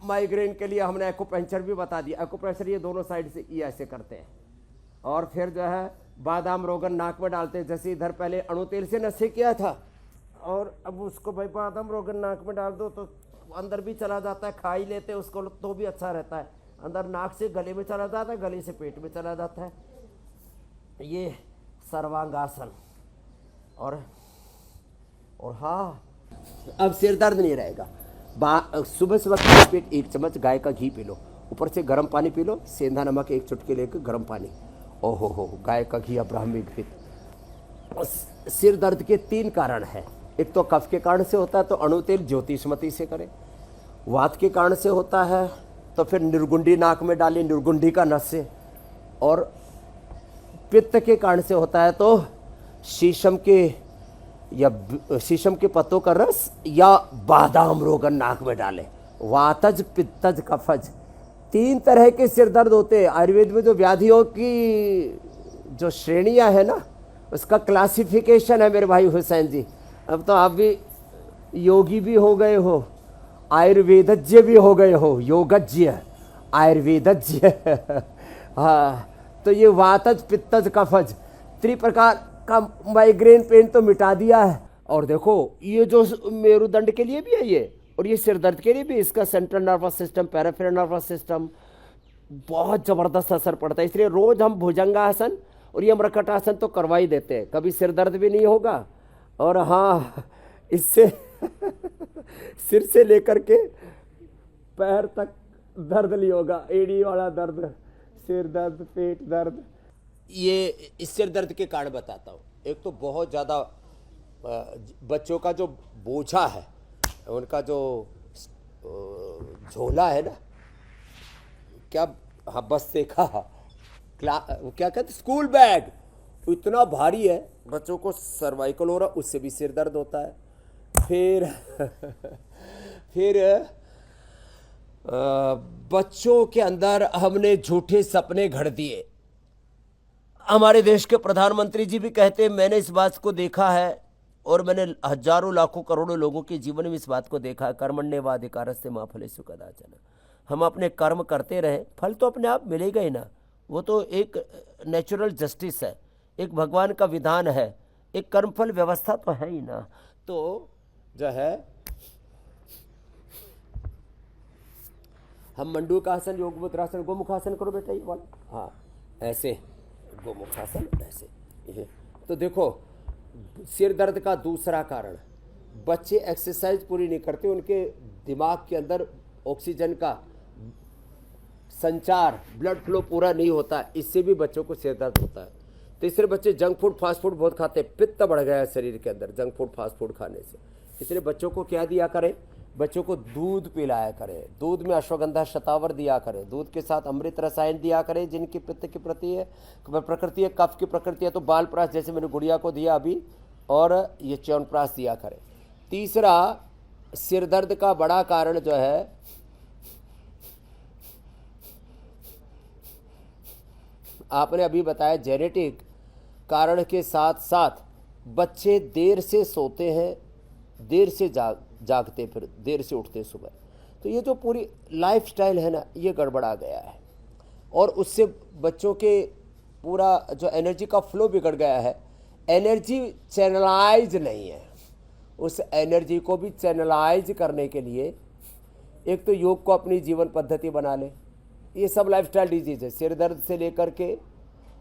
Migraine के लिए हमने एक्यूप्रेशर भी बता दिया। एक्यूप्रेशर ये दोनों साइड से ये ऐसे करते हैं, और फिर जो है बादाम रोगन नाक में डालते हैं। जैसे इधर पहले अणु तेल से नशे किया था, और अब उसको भाई बादाम रोगन नाक में डाल दो तो अंदर भी चला जाता है, खा ही लेते हैं उसको तो भी अच्छा रहता है। अंदर नाक से गले में चला जाता है, गले से पेट में चला जाता है। ये सर्वांगासन। और हाँ, अब सिर दर्द नहीं रहेगा। सुबह सुबह पेट 1 चम्मच गाय का घी पी लो, ऊपर से गर्म पानी पी लो, सेंधा नमक 1 चुटकी लेकर गर्म पानी। ओहो हो, गाय का घी अब्राह्मी घृत। सिर दर्द के 3 कारण हैं। एक तो कफ के कारण से होता है तो अणु तेल ज्योतिषमती से करें। वात के कारण से होता है तो फिर निर्गुंडी नाक में डालें, निर्गुंडी का नस से। और पित्त के कारण से होता है तो शीशम के पत्तों का रस या बादाम रोगन नाक में डालें। वातज, पित्तज, कफज 3 तरह के सिर दर्द होते हैं। आयुर्वेद में जो व्याधियों की जो श्रेणियां है ना, उसका क्लासिफिकेशन है मेरे भाई हुसैन जी। अब तो आप भी योगी भी हो गए हो, आयुर्वेदज्ञ भी हो गए हो, योगज्ञ आयुर्वेदज्ञ हाँ, तो ये वातज, पित्तज, कफज 3 प्रकार का माइग्रेन पेन तो मिटा दिया है। और देखो ये जो मेरुदंड के लिए भी है ये, और ये सिर दर्द के लिए भी, इसका central nervous system, peripheral nervous system बहुत ज़बरदस्त असर पड़ता है। इसलिए रोज़ हम भुजंगासन और ये मृकटासन तो करवा ही देते हैं, कभी सिर दर्द भी नहीं होगा। और हाँ, इससे सिर से लेकर के पैर तक दर्द नहीं होगा, एड़ी वाला दर्द, सिर दर्द, पेट दर्द। ये इस सिर दर्द के कारण बताता हूँ। एक तो बहुत ज़्यादा बच्चों का जो बोझा है, उनका जो झोला है ना, क्या, हाँ बस देखा, क्या कहते, स्कूल बैग इतना भारी है, बच्चों को सर्वाइकल हो रहा, उससे भी सिर दर्द होता है। फिर बच्चों के अंदर हमने झूठे सपने घड़ दिए। हमारे देश के प्रधानमंत्री जी भी कहते हैं, मैंने इस बात को देखा है और मैंने हजारों लाखों करोड़ों लोगों के जीवन में इस बात को देखा है, कर्मण्येवाधिकारस्ते मा फलेषु कदाचन। हम अपने कर्म करते रहें, फल तो अपने आप मिलेगा ही ना। वो तो एक नेचुरल जस्टिस है, एक भगवान का विधान है, एक कर्मफल व्यवस्था तो है ही ना। तो जो है हम मंडूकासन, योग मुद्रासन, गोमुखासन करो बेटा, ये वाला, हाँ ऐसे गोमुखासन, ऐसे ये। तो देखो सिर दर्द का दूसरा कारण, बच्चे एक्सरसाइज पूरी नहीं करते, उनके दिमाग के अंदर ऑक्सीजन का संचार, ब्लड फ्लो पूरा नहीं होता, इससे भी बच्चों को सिर दर्द होता है। तीसरे बच्चे जंक फूड, फास्ट फूड बहुत खाते हैं, पित्त बढ़ गया है शरीर के अंदर जंक फूड, फास्ट फूड खाने से। इसलिए बच्चों को क्या दिया करें, बच्चों को दूध पिलाया करें, दूध में अश्वगंधा शतावर दिया करें, दूध के साथ अमृत रसायन दिया करें, जिनकी पित्त की प्रति है प्रकृति है, कफ की प्रकृति है तो बालप्राश, जैसे मैंने गुड़िया को दिया अभी, और ये च्यवनप्राश दिया करें। तीसरा सिर दर्द का बड़ा कारण जो है, आपने अभी बताया जेनेटिक कारण के साथ साथ बच्चे देर से सोते हैं, देर से जागते, फिर देर से उठते सुबह। तो ये जो पूरी लाइफस्टाइल है ना, ये गड़बड़ा गया है, और उससे बच्चों के पूरा जो एनर्जी का फ्लो बिगड़ गया है। एनर्जी चैनलाइज नहीं है, उस एनर्जी को भी चैनलाइज करने के लिए एक तो योग को अपनी जीवन पद्धति बना ले। ये सब लाइफस्टाइल डिजीज है, सिर दर्द से लेकर के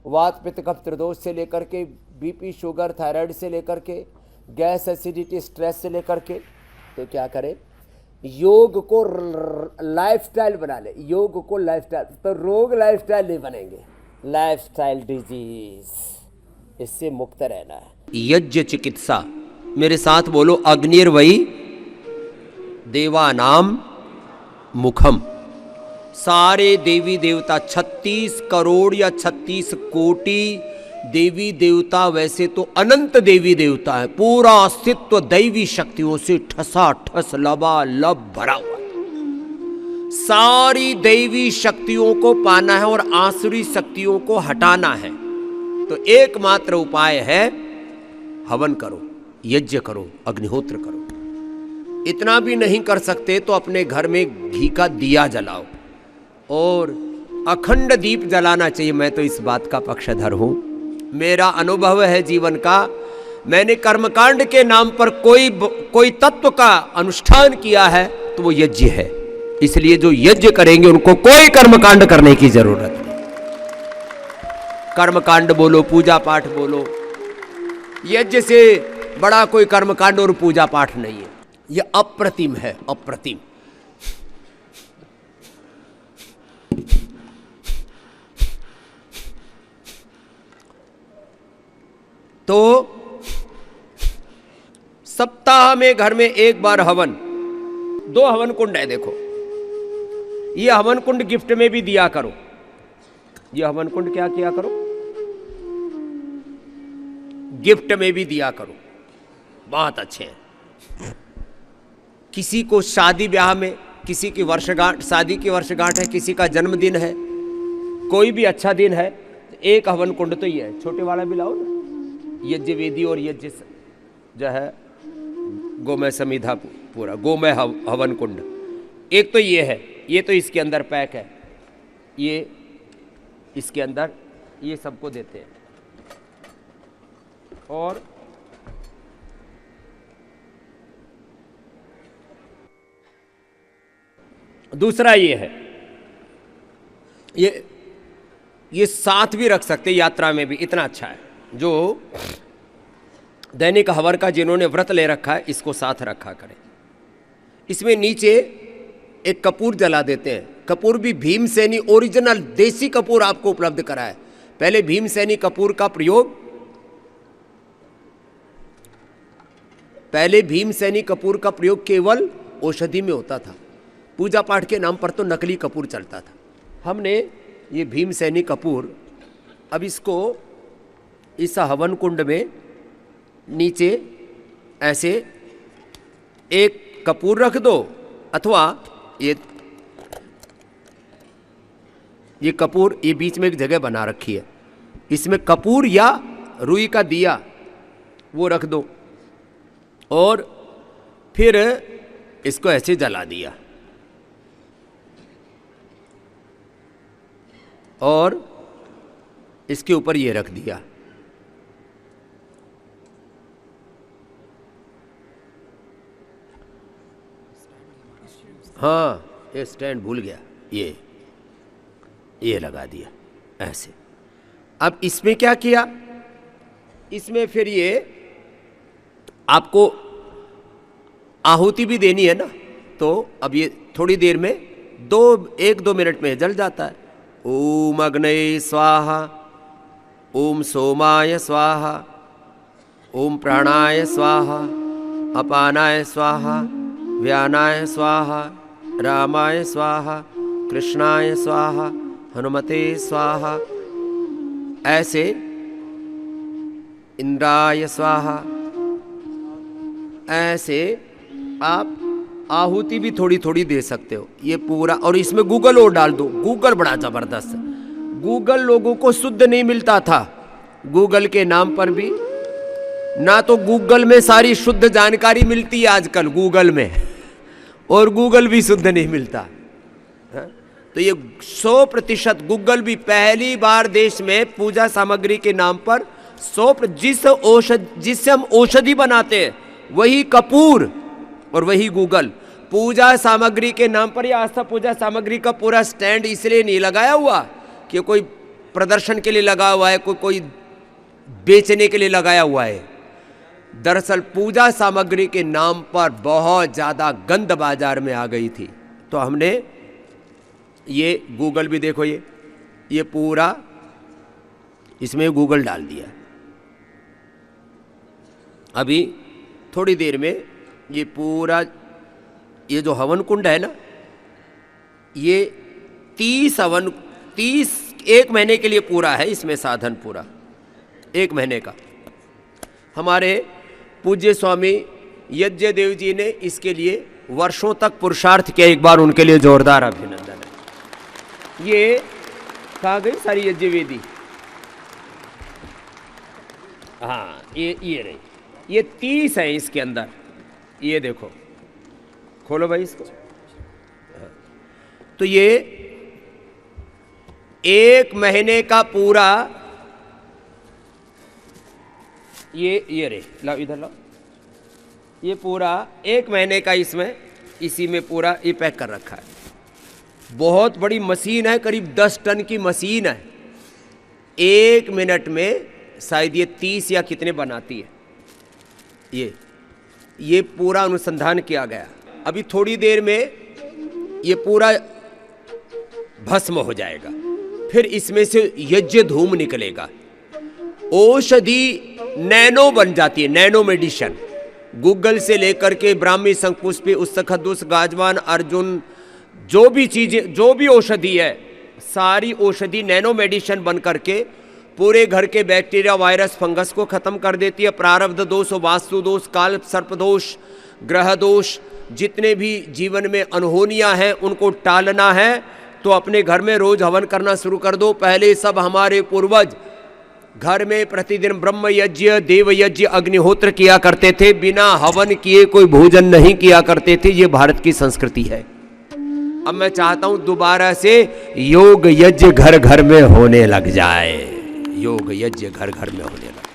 वात पित्त कफ त्रिदोष से लेकर के बीपी शुगर थायराइड से लेकर के गैस एसिडिटी स्ट्रेस से लेकर के। तो क्या करें, योग को लाइफस्टाइल बना ले, योग को लाइफस्टाइल, तो रोग लाइफस्टाइल नहीं बनेंगे, लाइफस्टाइल डिजीज, इससे मुक्त रहना है। यज्ञ चिकित्सा, मेरे साथ बोलो, अग्निर्वै देवानाम मुखम। सारे देवी देवता 36 करोड़ या 36 कोटि देवी देवता, वैसे तो अनंत देवी देवता है, पूरा अस्तित्व दैवी शक्तियों से ठसाठस लबालब भरा हुआ है। सारी दैवी शक्तियों को पाना है और आसुरी शक्तियों को हटाना है, तो एकमात्र उपाय है हवन करो, यज्ञ करो, अग्निहोत्र करो। इतना भी नहीं कर सकते तो अपने घर में घी का दिया जलाओ और अखंड दीप जलाना चाहिए। मैं तो इस बात का पक्षधर हूँ, मेरा अनुभव है जीवन का। मैंने कर्मकांड के नाम पर कोई तत्व का अनुष्ठान किया है तो वो यज्ञ है। इसलिए जो यज्ञ करेंगे उनको कोई कर्मकांड करने की जरूरत नहीं। कर्मकांड बोलो, पूजा पाठ बोलो, यज्ञ से बड़ा कोई कर्मकांड और पूजा पाठ नहीं है। ये अप्रतिम है, अप्रतिम। तो सप्ताह में घर में एक बार हवन, 2 हवन कुंड है। देखो ये हवन कुंड गिफ्ट में भी दिया करो। ये हवन कुंड क्या किया करो, गिफ्ट में भी दिया करो, बहुत अच्छे हैं। किसी को शादी ब्याह में, किसी की वर्षगांठ, शादी की वर्षगांठ है, किसी का जन्मदिन है, कोई भी अच्छा दिन है, एक हवन कुंड तो ये है। छोटे वाला भी लाओ ना, यज्ञ वेदी और यज्ञ जो है गोमय समिधा पूरा, गोमय हवन कुंड एक तो ये है। ये तो इसके अंदर पैक है, ये इसके अंदर ये सबको देते हैं। और दूसरा ये है, ये साथ भी रख सकते, यात्रा में भी इतना अच्छा है। जो दैनिक हवन का जिन्होंने व्रत ले रखा है इसको साथ रखा करें। इसमें नीचे एक कपूर जला देते हैं। कपूर भी भीमसेनी ओरिजिनल देसी कपूर आपको उपलब्ध करा है। पहले भीमसेनी कपूर का प्रयोग, पहले भीमसेनी कपूर का प्रयोग केवल औषधि में होता था। पूजा पाठ के नाम पर तो नकली कपूर चलता था। हमने ये भीमसेनी कपूर, अब इसको इस हवन कुंड में नीचे ऐसे एक कपूर रख दो, अथवा ये कपूर, ये बीच में एक जगह बना रखी है, इसमें कपूर या रुई का दिया वो रख दो और फिर इसको ऐसे जला दिया और इसके ऊपर ये रख दिया। हाँ, ये स्टैंड भूल गया, ये लगा दिया ऐसे। अब इसमें क्या किया, इसमें फिर ये आपको आहुति भी देनी है ना, तो अब ये थोड़ी देर में 1-2 मिनट में जल जाता है। ओम अग्नये स्वाहा, ओम सोमाय स्वाहा, ओम प्राणाय स्वाहा, अपानाय स्वाहा, व्यानाय स्वाहा, रामाय स्वाहा, कृष्णाय स्वाहा, हनुमते स्वाहा, ऐसे इंद्राय स्वाहा, ऐसे आप आहुति भी थोड़ी थोड़ी दे सकते हो। ये पूरा, और इसमें गूगल और डाल दो। गूगल बड़ा जबरदस्त। गूगल लोगों को शुद्ध नहीं मिलता था। गूगल के नाम पर भी ना, तो गूगल में सारी शुद्ध जानकारी मिलती है आजकल गूगल में, और गूगल भी शुद्ध नहीं मिलता है? तो ये 100% गूगल भी पहली बार देश में पूजा सामग्री के नाम पर 100% जिससे हम औषधि बनाते हैं वही कपूर और वही गूगल। पूजा सामग्री के नाम पर, यह आस्था पूजा सामग्री का पूरा स्टैंड इसलिए नहीं लगाया हुआ कि कोई प्रदर्शन के लिए लगा हुआ है, कोई बेचने के लिए लगाया हुआ है। दरअसल पूजा सामग्री के नाम पर बहुत ज़्यादा गंद बाजार में आ गई थी, तो हमने ये गूगल भी, देखो ये पूरा इसमें गूगल डाल दिया। अभी थोड़ी देर में ये पूरा, ये जो हवन कुंड है ना, ये 30 1 महीने के लिए पूरा है। इसमें साधन पूरा 1 महीने का। हमारे पूज्य स्वामी यज्ञदेव जी ने इसके लिए वर्षों तक पुरुषार्थ किया। एक बार उनके लिए जोरदार अभिनंदन है। ये कहाँ गई सारी यज्ञ वेदी? हाँ, ये रही। ये 30 है इसके अंदर। ये देखो खोलो भाई इसको। तो ये 1 महीने का पूरा, ये रे लाओ इधर लाओ, ये पूरा 1 महीने का इसमें इसी में पूरा ये पैक कर रखा है। बहुत बड़ी मशीन है, करीब 10 टन की मशीन है। 1 मिनट में शायद ये 30 या कितने बनाती है। ये पूरा अनुसंधान किया गया। अभी थोड़ी देर में ये पूरा भस्म हो जाएगा, फिर इसमें से यज्ञ धूम निकलेगा। औषधि नैनो बन जाती है, नैनो मेडिसिन। गूगल से लेकर के ब्राह्मी, शंखपुष्पी, उस्सखदुस, गाजवान, अर्जुन, जो भी चीजें, जो भी औषधि है, सारी औषधि नैनो मेडिसिन बन करके पूरे घर के बैक्टीरिया, वायरस, फंगस को खत्म कर देती है। प्रारब्ध दोष, वास्तु दोष, काल सर्प दोष, ग्रह दोष, जितने भी जीवन में अनहोनियां हैं उनको टालना है तो अपने घर में रोज हवन करना शुरू कर दो। पहले सब हमारे पूर्वज घर में प्रतिदिन ब्रह्म यज्ञ, देव यज्ञ, अग्निहोत्र किया करते थे। बिना हवन किए कोई भोजन नहीं किया करते थे। ये भारत की संस्कृति है। अब मैं चाहता हूं दोबारा से योग यज्ञ घर घर में होने लग जाए। योग यज्ञ घर घर में होने लगे।